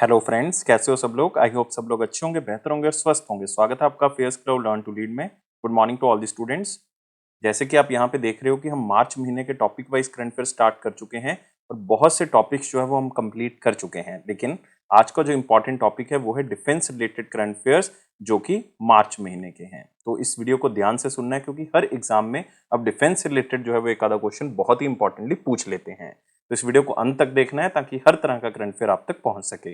Hello friends, कैसे हो सब लोग। आई होप सब लोग अच्छे होंगे, बेहतर होंगे और स्वस्थ होंगे। स्वागत है आपका fairs club learn to lead में। Good morning to all the students. जैसे कि आप यहाँ पे देख रहे हो कि हम मार्च महीने के topic wise current affair start कर चुके हैं और बहुत से टॉपिक्स जो है वो हम कंप्लीट कर चुके हैं। लेकिन आज का जो इंपॉर्टेंट टॉपिक है वो है डिफेंस रिलेटेड करंट अफेयर्स, जो कि मार्च महीने के हैं। तो इस वीडियो को ध्यान से सुनना है क्योंकि हर एग्जाम में अब डिफेंस रिलेटेड जो है वो एक आधा क्वेश्चन बहुत ही इंपॉर्टेंटली पूछ लेते हैं। तो इस वीडियो को अंत तक देखना है ताकि हर तरह का करंट अफेयर आप तक पहुंच सके।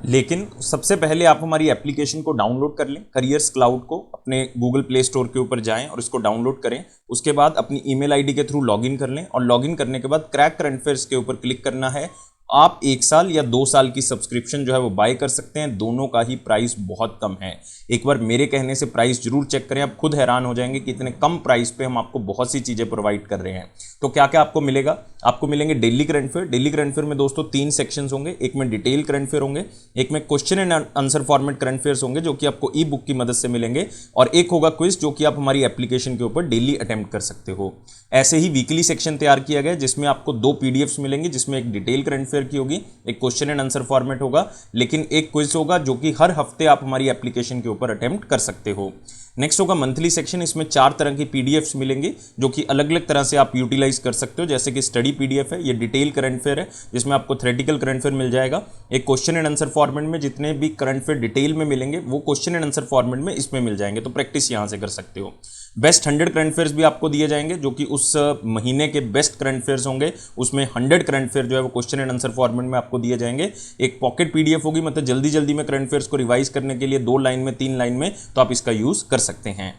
लेकिन सबसे पहले आप हमारी एप्लीकेशन को डाउनलोड कर लें, करियर्स क्लाउड को अपने गूगल प्ले स्टोर के ऊपर जाएं और इसको डाउनलोड करें। उसके बाद अपनी ईमेल आईडी के थ्रू लॉगिन कर लें और लॉगिन करने के बाद क्रैक करंट अफेयर्स के ऊपर क्लिक करना है। आप 1 साल या 2 साल की सब्सक्रिप्शन जो है वो बाय कर सकते हैं। दोनों का ही प्राइस बहुत कम है। एक बार मेरे कहने से प्राइस जरूर चेक करें, आप खुद हैरान हो जाएंगे कि इतने कम प्राइस पे हम आपको बहुत सी चीजें प्रोवाइड कर रहे हैं। तो क्या क्या आपको मिलेगा? आपको मिलेंगे daily current affair. Daily current affair में दोस्तों 3 सेक्शंस होंगे। एक में डिटेल करंट अफेयर होंगे, एक में question and answer format current affairs होंगे जो कि आपको ई बुक की मदद से मिलेंगे, और एक होगा क्विज जो कि आप हमारी एप्लीकेशन के ऊपर डेली अटेम्प्ट कर सकते हो। ऐसे ही वीकली सेक्शन तैयार किया गया जिसमें आपको 2 पीडीएफ्स मिलेंगी, जिसमें एक डिटेल करंट अफेयर की होगी, एक क्वेश्चन एंड आंसर फॉर्मेट होगा, लेकिन एक क्विज होगा जो कि हर हफ्ते आप हमारी एप्लीकेशन के ऊपर अटेम्प्ट कर सकते हो। नेक्स्ट होगा मंथली सेक्शन। इसमें 4 तरह की पीडीएफ्स मिलेंगी जो कि अलग अलग तरह से आप यूटिलाइज कर सकते हो। जैसे कि स्टडी पीडीएफ है, ये डिटेल करंट अफेयर है जिसमें आपको थ्योरेटिकल करंट अफेयर मिल जाएगा। एक क्वेश्चन एंड आंसर फॉर्मेट में जितने भी करंट अफेयर डिटेल में मिलेंगे वो क्वेश्चन एंड आंसर फॉर्मेट में इसमें मिल जाएंगे, तो प्रैक्टिस यहां से कर सकते हो। बेस्ट 100 करंट अफेयर्स भी आपको दिए जाएंगे जो कि उस महीने के बेस्ट करंट अफेयर्स होंगे। उसमें 100 करंट अफेयर जो है वो क्वेश्चन एंड आंसर फॉर्मेट में आपको दिए जाएंगे। एक पॉकेट पीडीएफ होगी, मतलब जल्दी जल्दी में करंट अफेयर्स को रिवाइज करने के लिए 2 लाइन में 3 लाइन में, तो आप इसका यूज कर सकते हैं।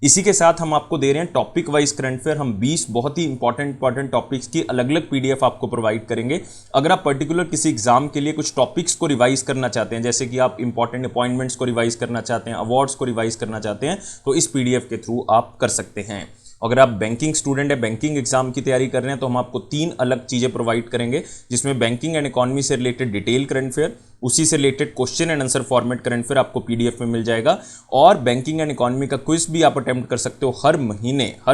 इसी के साथ हम आपको दे रहे हैं टॉपिक वाइज करंट अफेयर। हम 20 बहुत ही इंपॉर्टेंट टॉपिक्स की अलग अलग पीडीएफ आपको प्रोवाइड करेंगे। अगर आप पर्टिकुलर किसी एग्जाम के लिए कुछ टॉपिक्स को रिवाइज करना चाहते हैं, जैसे कि आप इंपॉर्टेंट अपॉइंटमेंट्स को रिवाइज करना चाहते हैं, अवार्ड्स को रिवाइज करना चाहते हैं, तो इस पीडीएफ के थ्रू आप कर सकते हैं। अगर आप बैंकिंग स्टूडेंट है, बैंकिंग एग्जाम की तैयारी कर रहे हैं, तो हम आपको 3 अलग चीजें प्रोवाइड करेंगे, जिसमें बैंकिंग एंड इकोनॉमी से रिलेटेड डिटेल करंट अफेयर, उसी से related question and answer format current affair आपको पीडीएफ में मिल जाएगा, और बैंकिंग एंड इकोनॉमी का क्विज भी आप अटेम्प्ट कर सकते हो। हर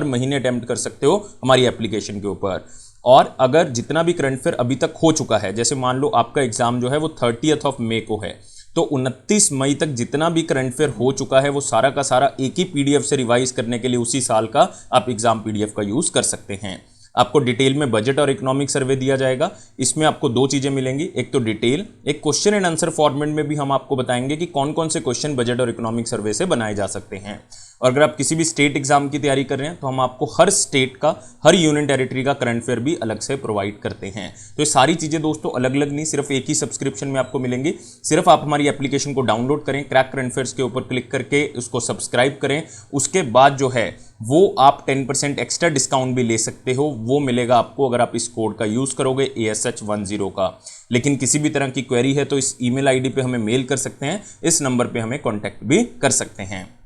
महीने अटेम्प्ट कर सकते हो हमारी एप्लीकेशन के ऊपर। और अगर जितना भी करंट अफेयर अभी तक हो चुका है, जैसे मान लो आपका एग्जाम जो है वो 30 मई को है, तो 29 मई तक जितना भी करंट अफेयर हो चुका है वो सारा का सारा एक ही पीडीएफ से रिवाइज करने के लिए उसी साल का आप एग्जाम पीडीएफ का यूज कर सकते हैं। आपको डिटेल में बजट और इकोनॉमिक सर्वे दिया जाएगा। इसमें आपको 2 चीजें मिलेंगी, एक तो डिटेल, एक क्वेश्चन एंड आंसर फॉर्मेट में भी हम आपको बताएंगे कि कौन कौन से क्वेश्चन बजट और इकोनॉमिक सर्वे से बनाए जा सकते हैं। और अगर आप किसी भी स्टेट एग्जाम की तैयारी कर रहे हैं तो हम आपको हर स्टेट का, हर यूनियन टेरिटरी का करंट अफेयर भी अलग से प्रोवाइड करते हैं। तो ये सारी चीजें दोस्तों अलग अलग नहीं, सिर्फ एक ही सब्सक्रिप्शन में आपको मिलेंगी। सिर्फ आप हमारी एप्लीकेशन को डाउनलोड करें, क्रैक करंट अफेयर्स के ऊपर क्लिक करके उसको सब्सक्राइब करें। उसके बाद जो है वो आप 10% एक्स्ट्रा डिस्काउंट भी ले सकते हो। वो मिलेगा आपको अगर आप इस कोड का यूज करोगे ASH10 का। लेकिन किसी भी तरह की क्वेरी है तो इस ईमेल आईडी पे हमें मेल कर सकते हैं, इस नंबर पे हमें कांटेक्ट भी कर सकते हैं।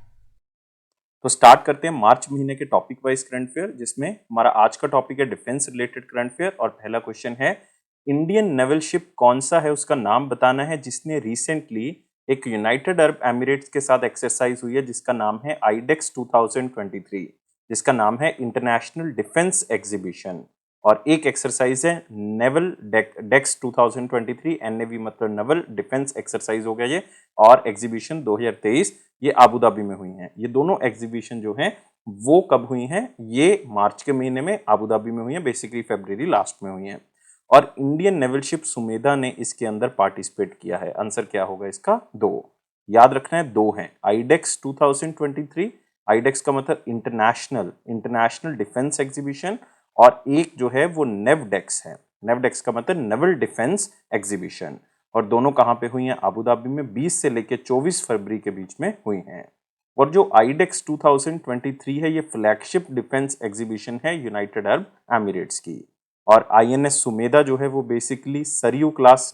तो स्टार्ट करते हैं मार्च महीने के टॉपिक वाइज करंट अफेयर, जिसमें हमारा आज का टॉपिक है डिफेंस रिलेटेड करंट अफेयर। और पहला क्वेश्चन है, इंडियन नेवल शिप कौन सा है, उसका नाम बताना है, जिसने रिसेंटली एक यूनाइटेड अरब एमिरेट्स के साथ एक्सरसाइज हुई है जिसका नाम है आईडेक्स 2023, जिसका नाम है इंटरनेशनल डिफेंस एग्जीबिशन। और एक एक्सरसाइज है नेवल डेक्स 2023, एनएवी मतलब नेवल डिफेंस एक्सरसाइज हो गया ये, और एग्जीबिशन 2023 ये आबू धाबी में हुई हैं। ये दोनों एग्जीबिशन जो हैं वो कब हुई हैं? ये मार्च के महीने में आबू धाबी में हुई हैं, बेसिकली फरवरी लास्ट में हुई हैं। और इंडियन नेवल शिप सुमेधा ने इसके अंदर पार्टिसिपेट किया है। आंसर क्या होगा इसका? 2। याद रखना है 2 हैं। आईडेक्स 2023, आईडेक्स का मतलब इंटरनेशनल डिफेंस एग्जीबिशन, और एक जो है वो नेवडेक्स है। नेवडेक्स का मतलब नेवल डिफेंस एग्जीबिशन। और दोनों कहाँ पे हुई हैं? आबू धाबी में 20 से लेकर 24 फरवरी के बीच में हुई हैं। और जो आईडेक्स 2023 है ये फ्लैगशिप डिफेंस एग्जीबिशन है यूनाइटेड अरब एमिरेट्स की। और आईएनएस सुमेधा जो है वो basically Saryu class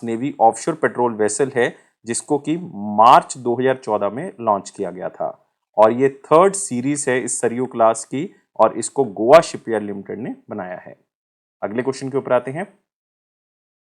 navy offshore patrol vessel है, जिसको कि मार्च 2014 में लॉन्च किया गया था। और ये 3rd सीरीज है इस सरयू क्लास की, और इसको गोवा शिपयार्ड लिमिटेड ने बनाया है। अगले क्वेश्चन के ऊपर आते हैं।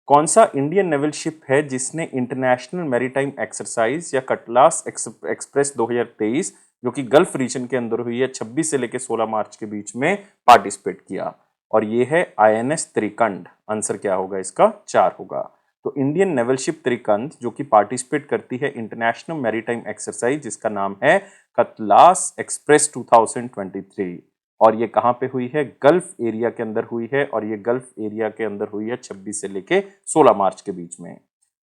कौन सा इंडियन नेवल शिप है जिसने इंटरनेशनल मैरीटाइम एक्सरसाइज या कटलास एक्सप्रेस 2023, जो कि गल्फ रीजन के अंदर हुई है 26 से लेकर 16 मार्च के बीच में, पार्टिसिपेट किया? और ये है INS त्रिकंड। आंसर क्या होगा इसका? 4 होगा। तो इंडियन नेवल शिप त्रिकंद जो कि पार्टिसिपेट करती है इंटरनेशनल मैरीटाइम एक्सरसाइज जिसका नाम है कतलास एक्सप्रेस 2023, और ये कहाँ पे हुई है? गल्फ एरिया के अंदर हुई है, और ये गल्फ एरिया के अंदर हुई है 26 से लेके 16 मार्च के बीच में।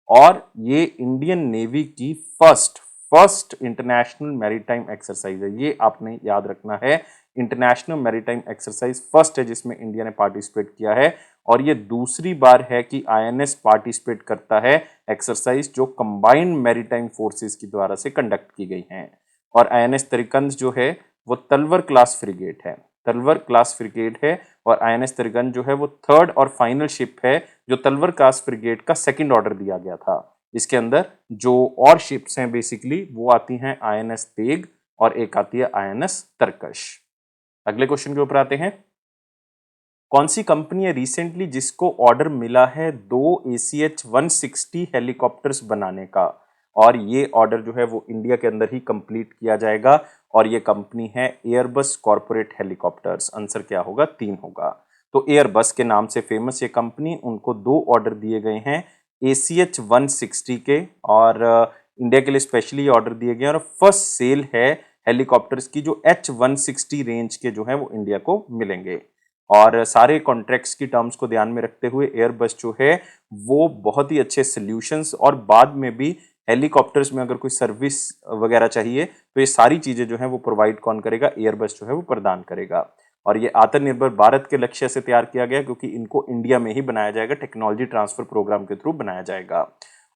और ये इंडियन नेवी की फर्स्ट इंटरनेशनल मैरीटाइम एक्सरसाइज है, ये आपने याद रखना है। इंटरनेशनल मैरीटाइम एक्सरसाइज फर्स्ट है जिसमें इंडिया ने पार्टिसिपेट किया है, और ये दूसरी बार है कि INS पार्टिसिपेट करता है एक्सरसाइज जो कंबाइंड मैरीटाइम फोर्सेस की द्वारा से कंडक्ट की गई हैं। और INS त्रिकंद जो है वो तलवर क्लास फ्रिगेट है, तलवर क्लास फ्रिगेट है, और INS त्रिकंद जो है वो थर्ड और फाइनल शिप है जो तलवर क्लास फ्रिगेट का सेकंड ऑर्डर दिया गया था। इसके अंदर जो और शिप्स हैं बेसिकली वो आती हैं INS तेग और एक आती है INS तरकश। अगले क्वेश्चन के ऊपर आते हैं। कौन सी कंपनी है रिसेंटली जिसको ऑर्डर मिला है 2 ACH 160 हेलीकॉप्टर्स बनाने का, और ये ऑर्डर जो है वो इंडिया के अंदर ही कंप्लीट किया जाएगा, और ये कंपनी है एयरबस कॉर्पोरेट हेलीकॉप्टर्स। आंसर क्या होगा? 3 होगा। तो एयरबस के नाम से फेमस ये कंपनी, उनको 2 ऑर्डर दिए गए हैं ACH 160 के, और इंडिया के लिए स्पेशली ऑर्डर दिए गए हैं, और फर्स्ट सेल है हेलीकॉप्टर्स की जो H160 रेंज के जो है वो इंडिया को मिलेंगे। और सारे कॉन्ट्रैक्ट्स की टर्म्स को ध्यान में रखते हुए एयरबस जो है वो बहुत ही अच्छे सॉल्यूशंस, और बाद में भी हेलीकॉप्टर्स में अगर कोई सर्विस वगैरह चाहिए तो ये सारी चीजें जो है वो प्रोवाइड कौन करेगा? एयरबस जो है वो प्रदान करेगा। और ये आत्मनिर्भर भारत के लक्ष्य से तैयार किया गया क्योंकि इनको इंडिया में ही बनाया जाएगा, टेक्नोलॉजी ट्रांसफर प्रोग्राम के थ्रू बनाया जाएगा।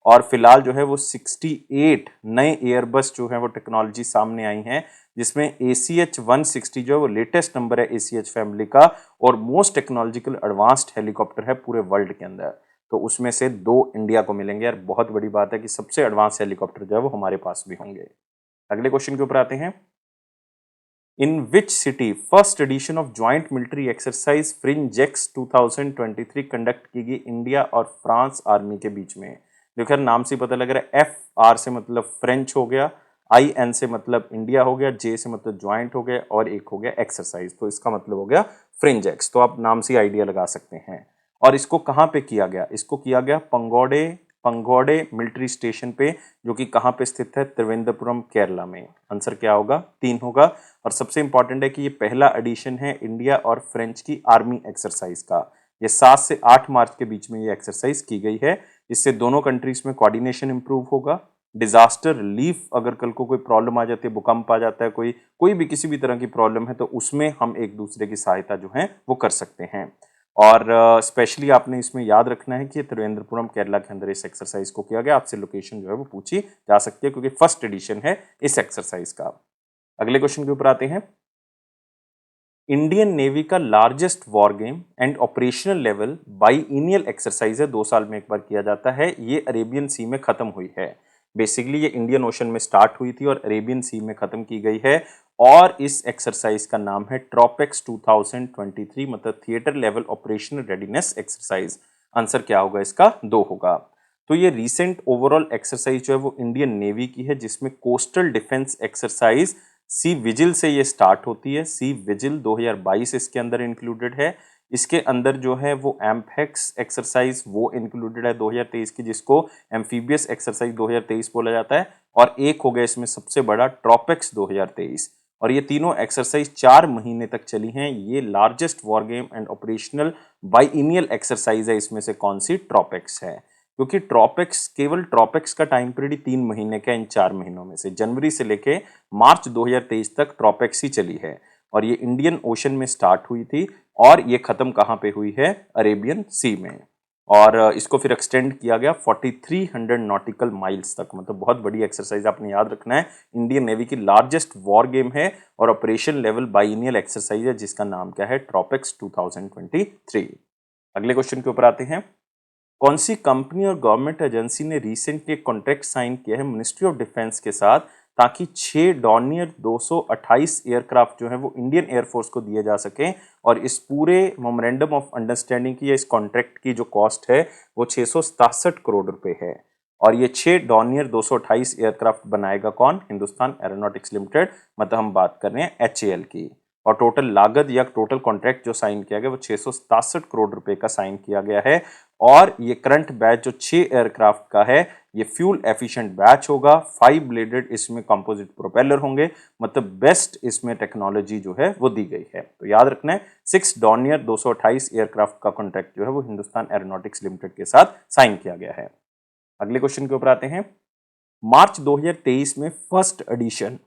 और फिलहाल जो है वो 68 नए एयरबस जो है वो टेक्नोलॉजी सामने आई हैं, जिसमें ACH 160 जो है वो लेटेस्ट नंबर है ACH फैमिली का, और मोस्ट टेक्नोलॉजिकल एडवांस्ड हेलीकॉप्टर है पूरे वर्ल्ड के अंदर। तो उसमें से 2 इंडिया को मिलेंगे, यार बहुत बड़ी बात है कि सबसे एडवांस हेलीकॉप्टर जो है वो हमारे पास भी होंगे। अगले क्वेश्चन के ऊपर आते हैं। In which city first edition of joint military exercise Frinjex 2023 conduct की गई इंडिया और फ्रांस आर्मी के बीच में? देखो यार नाम से पता लग रहा है, FR से मतलब फ्रेंच हो गया, IN से मतलब इंडिया हो गया, J से मतलब ज्वाइंट हो गया, और एक हो गया एक्सरसाइज, तो इसका मतलब हो गया फ्रिंजेक्स। तो आप नाम से आइडिया लगा सकते हैं। और इसको कहाँ पे किया गया? इसको किया गया पंगोड़े पंगोड़े मिलिट्री स्टेशन पे, जो कि कहाँ पे स्थित है? त्रिवेंद्रपुरम केरला में। आंसर क्या होगा? 3 होगा। और सबसे इंपॉर्टेंट है कि ये पहला एडिशन है इंडिया और फ्रेंच की आर्मी एक्सरसाइज का। ये 7 से 8 मार्च के बीच में ये एक्सरसाइज की गई है। इससे दोनों कंट्रीज में कोऑर्डिनेशन इंप्रूव होगा। डिजास्टर रिलीफ, अगर कल को कोई प्रॉब्लम आ जाती है, भूकंप आ जाता है, कोई भी किसी भी तरह की प्रॉब्लम है, तो उसमें हम एक दूसरे की सहायता जो है वो कर सकते हैं। और स्पेशली आपने इसमें याद रखना है कि त्रिवेंद्रपुरम केरला के अंदर इस एक्सरसाइज को किया गया। आपसे लोकेशन जो है वो पूछी जा सकती है क्योंकि फर्स्ट एडिशन है इस एक्सरसाइज का। अगले क्वेश्चन के ऊपर आते हैं। इंडियन नेवी का largest war game and operational level biennial exercise है, 2 साल में एक बार किया जाता है। ये अरेबियन सी में खत्म हुई है। बेसिकली ये इंडियन ओशन में स्टार्ट हुई थी और अरेबियन सी में खत्म की गई है, और इस एक्सरसाइज का नाम है ट्रॉपेक्स 2023, मतलब theatre level operational readiness exercise. Answer क्या होगा इसका? 2 होगा। तो ये रिसेंट ओवरऑल एक्सरसाइज जो है वो इंडियन नेवी की है, जिसमें coastal defence exercise C vigil से ये स्टार्ट होती है। सी विजिल 2022 इसके अंदर इंक्लूडेड है। इसके अंदर जो है वो एम्फेक्स एक्सरसाइज वो इंक्लूडेड है 2023 की, जिसको एम्फीबियस एक्सरसाइज 2023 बोला जाता है, और एक हो गया इसमें सबसे बड़ा ट्रॉपेक्स 2023। और ये तीनों एक्सरसाइज 4 महीने तक चली हैं। ये largest war game and operational biennial exercise है। इसमें से कौन सी? ट्रॉपेक्स है, क्योंकि ट्रॉपेक्स केवल ट्रॉपेक्स का टाइम पीरियड 3 महीने का, इन 4 महीनों में से जनवरी से लेके मार्च 2023 तक ट्रॉपेक्स ही चली है, और ये इंडियन ओशन में स्टार्ट हुई थी, और ये खत्म कहाँ पे हुई है? अरेबियन सी में। और इसको फिर एक्सटेंड किया गया 4300 नॉटिकल माइल्स तक, मतलब बहुत बड़ी एक्सरसाइज। आपने याद रखना है इंडियन नेवी की लार्जेस्ट वॉर गेम है और ऑपरेशन लेवल बाईनियल एक्सरसाइज है, जिसका नाम क्या है? ट्रॉपेक्स 2023। अगले क्वेश्चन के ऊपर आते हैं। कौन सी कंपनी और गवर्नमेंट एजेंसी ने रिसेंटली एक कॉन्ट्रैक्ट साइन किया है मिनिस्ट्री ऑफ डिफेंस के साथ, ताकि 6 डॉर्नियर 228 एयरक्राफ्ट जो है वो इंडियन एयरफोर्स को दिए जा सकें? और इस पूरे मेमोरेंडम ऑफ अंडरस्टैंडिंग की या इस कॉन्ट्रैक्ट की जो कॉस्ट है वो 667 करोड़ रुपए है। और ये 6 डॉर्नियर 228 एयरक्राफ्ट बनाएगा कौन? हिंदुस्तान एरोनॉटिक्स लिमिटेड, मतलब हम बात कर रहे हैं HAL की। और टोटल लागत या टोटल कॉन्ट्रैक्ट जो साइन किया गया वो 667 करोड़ रुपए का साइन किया गया है। और ये करंट बैच जो 6 एयरक्राफ्ट का है ये फ्यूल एफिशिएंट बैच होगा, 5 ब्लेडेड इसमें कंपोजिट प्रोपेलर होंगे, मतलब बेस्ट इसमें टेक्नोलॉजी जो है वो दी गई है। तो याद रखना है 6 डॉर्नियर 228 एयरक्राफ्ट का कॉन्ट्रैक्ट जो है वो हिंदुस्तान एरोनॉटिक्स लिमिटेड के साथ साइन किया गया है। अगले क्वेश्चन के ऊपर आते हैं। मार्च 2023 में first edition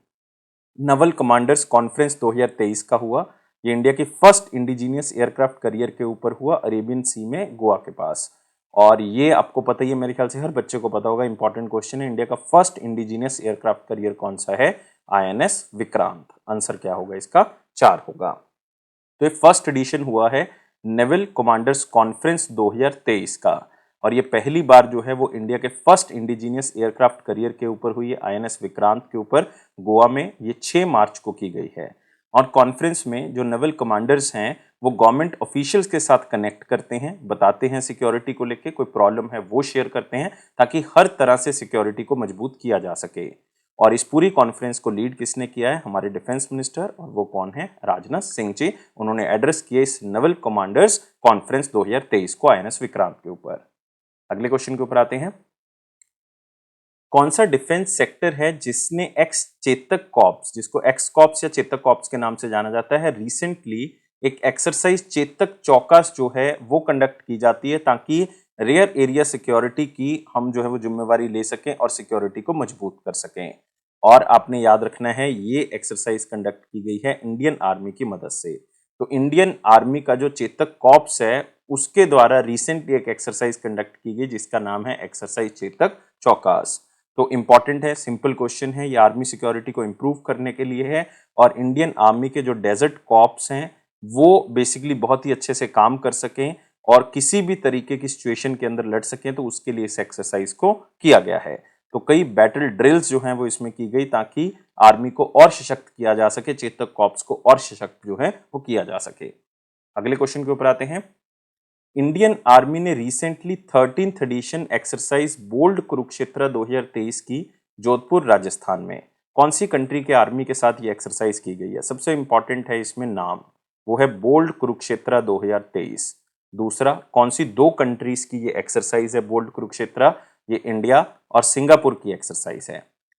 Naval commanders conference 2023 का हुआ। ये इंडिया की फर्स्ट इंडिजीनियस एयरक्राफ्ट करियर के ऊपर हुआ अरेबियन सी में गोवा के पास। और ये आपको पता ही है, मेरे ख्याल से हर बच्चे को पता होगा, इंपॉर्टेंट क्वेश्चन है। इंडिया का फर्स्ट इंडिजीनियस एयरक्राफ्ट करियर कौन सा है? INS विक्रांत। आंसर क्या होगा इसका? 4 होगा। तो ये फर्स्ट एडिशन हुआ है नेवल कमांडर्स कॉन्फ्रेंस 2023 का, और ये पहली बार जो है वो इंडिया के फर्स्ट इंडिजीनियस एयरक्राफ्ट करियर के ऊपर हुई है, INS विक्रांत के ऊपर गोवा में। ये 6 मार्च को की गई है। और कॉन्फ्रेंस में जो नेवल कमांडर्स हैं वो गवर्नमेंट ऑफिशियल्स के साथ कनेक्ट करते हैं, बताते हैं सिक्योरिटी को लेके, कोई प्रॉब्लम है वो शेयर करते हैं, ताकि हर तरह से सिक्योरिटी को मजबूत किया जा सके। और इस पूरी कॉन्फ्रेंस को लीड किसने किया है? हमारे डिफेंस मिनिस्टर, और वो कौन है? राजनाथ सिंह जी। उन्होंने एड्रेस किया इस नेवल कमांडर्स कॉन्फ्रेंस 2023 को INS विक्रांत के ऊपर। अगले क्वेश्चन के ऊपर आते हैं। कौन सा डिफेंस सेक्टर है जिसने एक्स चेतक कॉर्प्स, जिसको एक्स कॉर्प्स या चेतक कॉर्प्स के नाम से जाना जाता है, रिसेंटली एक एक्सरसाइज चेतक चौकस जो है वो कंडक्ट की जाती है, ताकि रेयर एरिया सिक्योरिटी की हम जो है वो जिम्मेवारी ले सकें और सिक्योरिटी को मजबूत कर सकें। और आपने याद रखना है ये एक्सरसाइज कंडक्ट की गई है इंडियन आर्मी की मदद से। तो इंडियन आर्मी का जो चेतक कॉर्प्स है उसके द्वारा रिसेंटली एक एक्सरसाइज कंडक्ट की गई जिसका नाम है एक्सरसाइज चेतक चौकस। तो इंपॉर्टेंट है, सिंपल क्वेश्चन है, ये आर्मी सिक्योरिटी को इंप्रूव करने के लिए है। और इंडियन आर्मी के जो डेजर्ट कॉर्प्स हैं वो बेसिकली बहुत ही अच्छे से काम कर सकें और किसी भी तरीके की सिचुएशन के अंदर लड़ सकें, तो उसके लिए इस एक्सरसाइज को किया गया है। तो कई बैटल ड्रिल्स जो हैं वो इसमें की गई, ताकि आर्मी को और सशक्त किया जा सके, चेतक कॉर्प्स को और सशक्त जो है वो किया जा सके। अगले क्वेश्चन के ऊपर आते हैं। इंडियन आर्मी ने recently 13th edition exercise bold Kurukshetra 2023 की जोधपुर राजस्थान में। कौन सी कंट्री के आर्मी के साथ ये एक्सरसाइज की गई है? सबसे इंपॉर्टेंट है इसमें नाम, वो है बोल्ड कुरुक्षेत्र 2023। दूसरा, कौन सी 2 कंट्रीज की ये एक्सरसाइज है बोल्ड कुरुक्षेत्र? ये इंडिया और सिंगापुर की एक्सरसाइज है।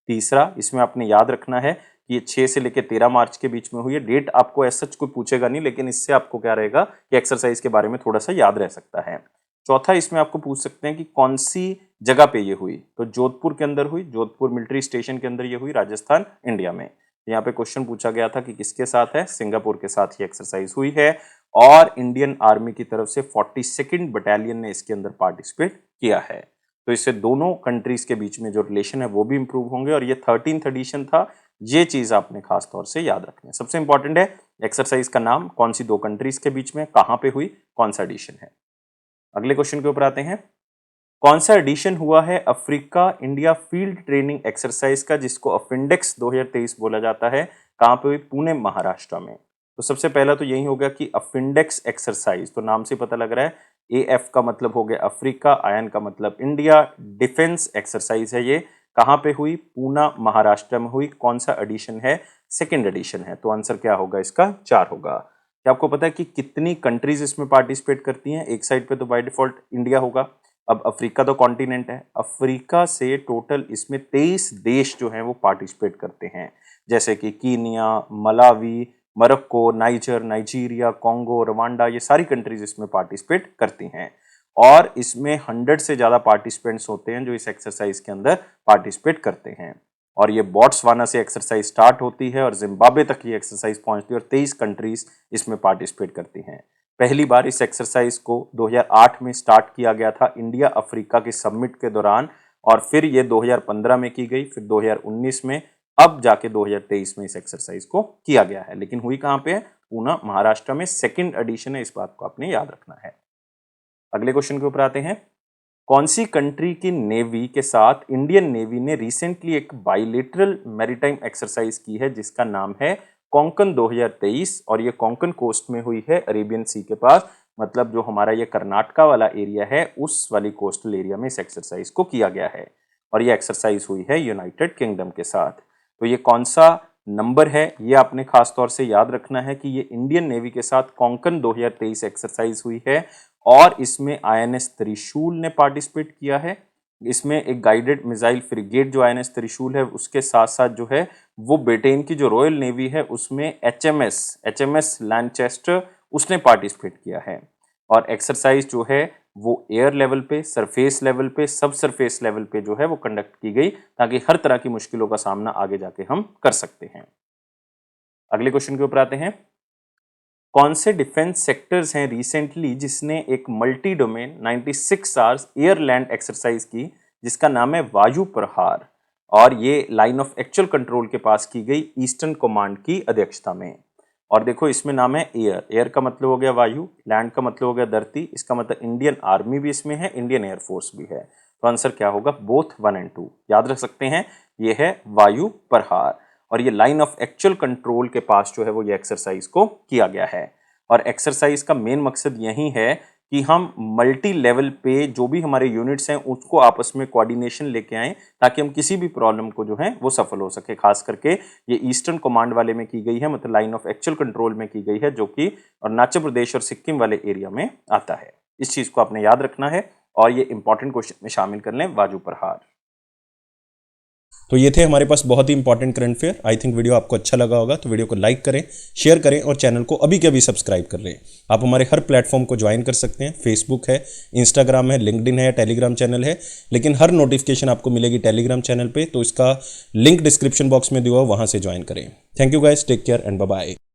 तीसरा, इसमें आपने याद रखना है कि ये 6 से लेकर 13 मार्च के बीच में हुई है। डेट आपको ऐसा कोई पूछेगा नहीं, लेकिन इससे आपको क्या रहेगा कि एक्सरसाइज के बारे में थोड़ा सा याद रह सकता है। चौथा, इसमें आपको पूछ सकते हैं कि कौन सी जगह पे ये हुई, तो जोधपुर के अंदर हुई, जोधपुर मिलिट्री स्टेशन के अंदर ये हुई, राजस्थान, इंडिया में। यहाँ पे क्वेश्चन पूछा गया था कि किसके साथ है? सिंगापुर के साथ ये एक्सरसाइज हुई है। और इंडियन आर्मी की तरफ से 42nd बटालियन ने इसके अंदर पार्टिसिपेट किया है। तो इससे दोनों कंट्रीज के बीच में जो रिलेशन है वो भी इंप्रूव होंगे। और ये 13th एडिशन था, ये चीज आपने खास तौर से याद रखनी है। सबसे इंपॉर्टेंट है एक्सरसाइज का नाम, कौन सी 2 कंट्रीज के बीच में, कहां पे हुई, कौन सा एडिशन है। अगले क्वेश्चन के ऊपर आते हैं। कौन सा एडिशन हुआ है Africa India field training exercise का, जिसको अफिंडेक्स 2023 बोला जाता है? कहां पे हुई? पुणे, महाराष्ट्र में। तो सबसे पहला तो यही होगा कि अफिंडेक्स एक्सरसाइज, तो नाम से पता लग रहा है, AF का मतलब हो गया अफ्रीका, IN का मतलब इंडिया, डिफेंस एक्सरसाइज है ये। कहां पे हुई? पूना, महाराष्ट्र में हुई। कौन सा एडिशन है? 2nd एडिशन है। तो आंसर क्या होगा इसका? 4 होगा। क्या आपको पता है कि कितनी कंट्रीज इसमें पार्टिसिपेट करती हैं? एक साइड पे तो बाय डिफॉल्ट इंडिया होगा। अब अफ्रीका तो कॉन्टिनेंट है, अफ्रीका से टोटल इसमें 23 देश जो हैं वो पार्टिसिपेट करते हैं, जैसे कि Kenya, Malawi, Morocco, niger, Nigeria, Congo, Rwanda, ये सारी कंट्रीज इसमें पार्टिसिपेट करती हैं। और इसमें 100 से ज़्यादा पार्टिसिपेंट्स होते हैं जो इस एक्सरसाइज के अंदर पार्टिसिपेट करते हैं। और ये बोट्सवाना से एक्सरसाइज स्टार्ट होती है और जिम्बाब्वे तक ये एक्सरसाइज पहुंचती है, और 23 कंट्रीज इसमें पार्टिसिपेट करती हैं। पहली बार इस एक्सरसाइज को 2008 में स्टार्ट किया गया था इंडिया अफ्रीका के समिट के दौरान, और फिर ये 2015 में की गई, फिर 2019 में, अब जाके 2023 में इस एक्सरसाइज को किया गया है। लेकिन हुई कहाँ पे है? पूना, महाराष्ट्र में। 2nd एडिशन है, इस बात को आपने याद रखना है। अगले क्वेश्चन के ऊपर आते हैं। कौन सी कंट्री की नेवी के साथ इंडियन नेवी ने रिसेंटली एक बाइलेटरल मैरीटाइम एक्सरसाइज की है, जिसका नाम है कोंकण 2023, और ये कोंकण कोस्ट में हुई है, अरेबियन सी के पास, मतलब जो हमारा ये कर्नाटका वाला एरिया है उस वाली कोस्टल एरिया में इस एक्सरसाइज को किया गया है। और ये एक्सरसाइज हुई है यूनाइटेड किंगडम के साथ। तो ये कौन सा नंबर है ये आपने खास तौर से याद रखना है कि ये इंडियन नेवी के साथ कोंकण 2023 एक्सरसाइज हुई है और इसमें आईएनएस त्रिशूल ने पार्टिसिपेट किया है। इसमें एक गाइडेड मिसाइल फ्रिगेट जो आईएनएस त्रिशूल है उसके साथ साथ जो है वो ब्रिटेन की जो रॉयल नेवी है उसमें एचएमएस लैनचेस्टर उसने पार्टिसिपेट किया है। और एक्सरसाइज जो है वो एयर लेवल पे, सरफेस लेवल पे, सब सरफेस लेवल पे जो है वो कंडक्ट की गई ताकि हर तरह की मुश्किलों का सामना आगे जाके हम कर सकते हैं। अगले क्वेश्चन के ऊपर आते हैं। कौन से डिफेंस सेक्टर्स हैं रिसेंटली जिसने एक multi domain 96 hours air land exercise की जिसका नाम है वायु प्रहार, और ये लाइन ऑफ एक्चुअल कंट्रोल के पास की गई ईस्टर्न कमांड की अध्यक्षता में। और देखो इसमें नाम है एयर का मतलब हो गया वायु, लैंड का मतलब हो गया धरती, इसका मतलब इंडियन आर्मी भी इसमें है, इंडियन एयरफोर्स भी है। तो आंसर क्या होगा? बोथ 1 और 2 याद रख सकते हैं। ये है वायु प्रहार और ये लाइन ऑफ एक्चुअल कंट्रोल के पास जो है वो ये एक्सरसाइज को किया गया है। और एक्सरसाइज का मेन मकसद यही है कि हम मल्टी लेवल पे जो भी हमारे यूनिट्स हैं उसको आपस में कोऑर्डिनेशन लेके आएं ताकि हम किसी भी प्रॉब्लम को जो है वो सफल हो सके। खास करके ये ईस्टर्न कमांड वाले में की गई है, मतलब लाइन ऑफ एक्चुअल कंट्रोल में की गई है, जो कि अरुणाचल प्रदेश और सिक्किम वाले एरिया में आता है। इस चीज को आपने याद रखना है और ये इंपॉर्टेंट क्वेश्चन में शामिल कर लें वायु प्रहार। तो ये थे हमारे पास बहुत ही important current affair. I think video आपको अच्छा लगा होगा, तो वीडियो को लाइक करें, शेयर करें और चैनल को अभी के अभी सब्सक्राइब कर लें। आप हमारे हर प्लेटफॉर्म को ज्वाइन कर सकते हैं, फेसबुक है, इंस्टाग्राम है, लिंक्डइन है, टेलीग्राम चैनल है, लेकिन हर नोटिफिकेशन आपको मिलेगी टेलीग्राम चैनल पे, तो इसका लिंक डिस्क्रिप्शन बॉक्स में दिया हुआ, वहां से ज्वाइन करें। Thank you guys, take care and bye bye.